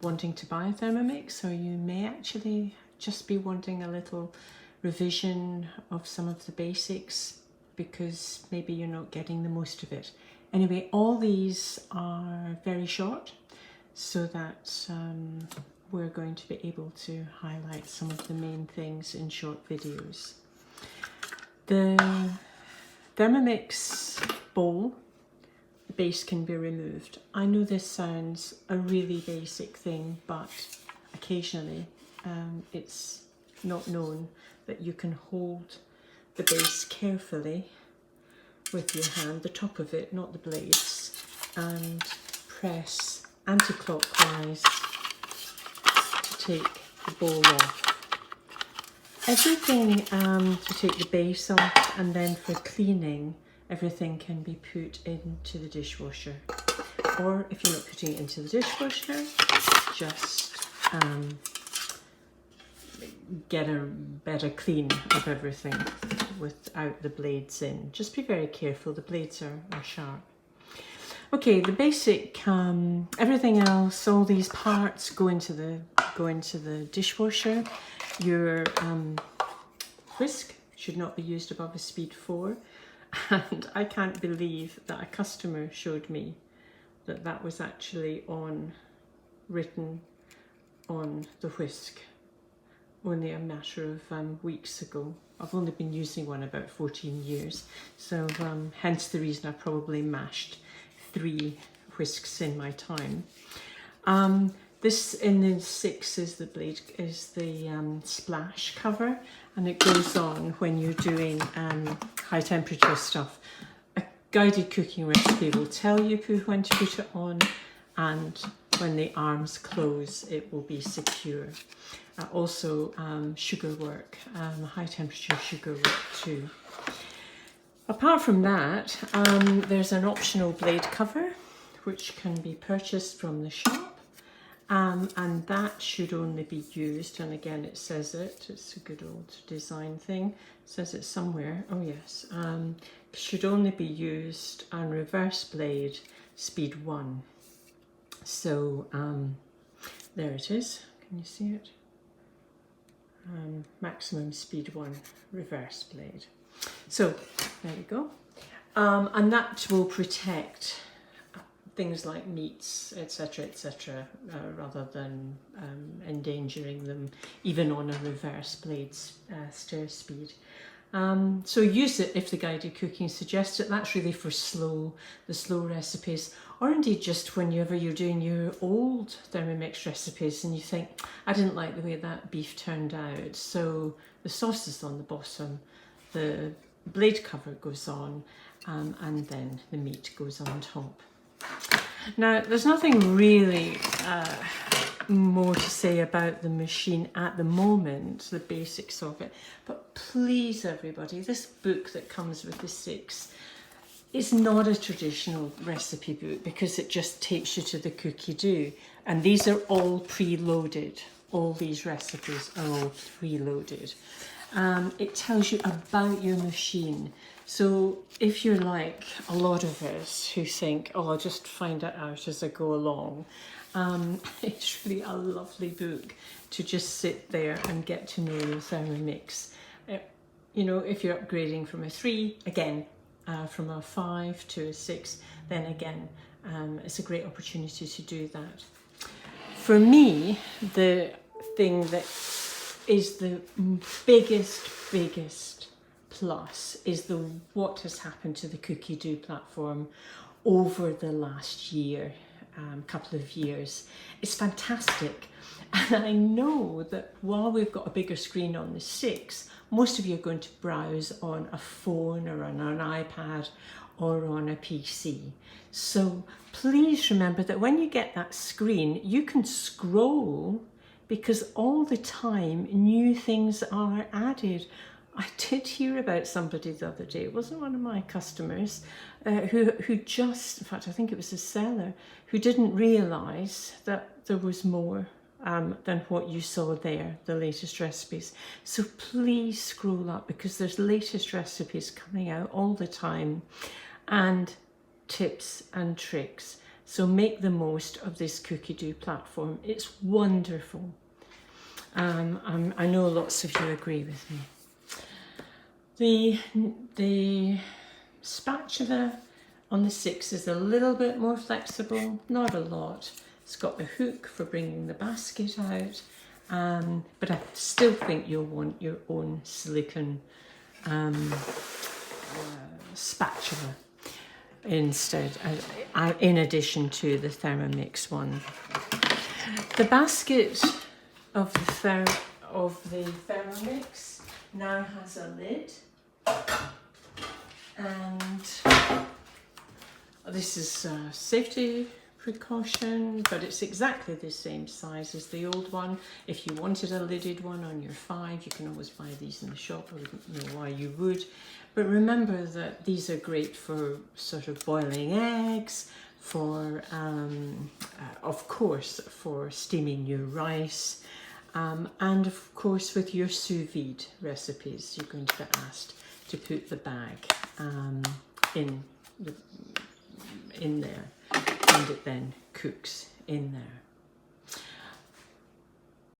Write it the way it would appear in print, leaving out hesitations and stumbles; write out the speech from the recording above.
wanting to buy a Thermomix, or you may actually just be wanting a little revision of some of the basics because maybe you're not getting the most of it. Anyway, all these are very short, so that we're going to be able to highlight some of the main things in short videos. The Thermomix bowl base can be removed. I know this sounds a really basic thing, but occasionally it's not known that you can hold the base carefully with your hand, the top of it, not the blades, and press anti-clockwise to take the bowl off. Everything to take the base off, and then for cleaning, everything can be put into the dishwasher. Or if you're not putting it into the dishwasher, just get a better clean of everything without the blades in. Just be very careful, the blades are sharp. Okay, the basic, everything else, all these parts go into the dishwasher. Your whisk should not be used above a speed 4. And I can't believe that a customer showed me that that was actually written on the whisk only a matter of weeks ago. I've only been using one about 14 years, so hence the reason I probably mashed 3 whisks in my time. This in the 6 is the blade, is the splash cover, and it goes on when you're doing high temperature stuff. A guided cooking recipe will tell you when to put it on, and when the arms close it will be secure. Also sugar work, high temperature sugar work too. Apart from that, there's an optional blade cover which can be purchased from the shop. And that should only be used, and again it says it's a good old design thing, it says it somewhere, oh yes, should only be used on reverse blade speed 1. So there it is, can you see it? Maximum speed 1 reverse blade. So there we go, and that will protect things like meats, etc., etc., rather than endangering them even on a reverse blade stir speed. So use it if the guided cooking suggests it. That's really for the slow recipes, or indeed just whenever you're doing your old Thermomix recipes and you think, I didn't like the way that beef turned out, so the sauce is on the bottom, the blade cover goes on, and then the meat goes on top. Now, there's nothing really more to say about the machine at the moment, the basics of it, but please everybody, this book that comes with the 6 is not a traditional recipe book, because it just takes you to the cookie dough, and these are all preloaded. All these recipes are all preloaded. It tells you about your machine. So if you're like a lot of us who think, oh, I'll just find it out as I go along, it's really a lovely book to just sit there and get to know your Thermomix. You know, if you're upgrading from a 3, again, from a 5 to a 6, then again, it's a great opportunity to do that. For me, the thing that is the biggest plus is what has happened to the Cookie Dough platform over the last year, couple of years. It's fantastic. And I know that while we've got a bigger screen on the 6, most of you are going to browse on a phone or on an iPad or on a PC. So please remember that when you get that screen, you can scroll, because all the time new things are added. I did hear about somebody the other day, it wasn't one of my customers, who just, in fact I think it was a seller, who didn't realise that there was more than what you saw there, the latest recipes. So please scroll up, because there's latest recipes coming out all the time, and tips and tricks. So make the most of this Cookie Dough platform. It's wonderful. I know lots of you agree with me. The spatula on the 6 is a little bit more flexible, not a lot. It's got the hook for bringing the basket out, but I still think you'll want your own silicone spatula instead, in addition to the Thermomix one. The basket of the Thermomix now has a lid, and this is a safety precaution, but it's exactly the same size as the old one. If you wanted a lidded one on your 5, you can always buy these in the shop. I wouldn't know why you would, but remember that these are great for sort of boiling eggs, for of course for steaming your rice, and of course with your sous vide recipes you're going to get asked to put the bag in there, and it then cooks in there.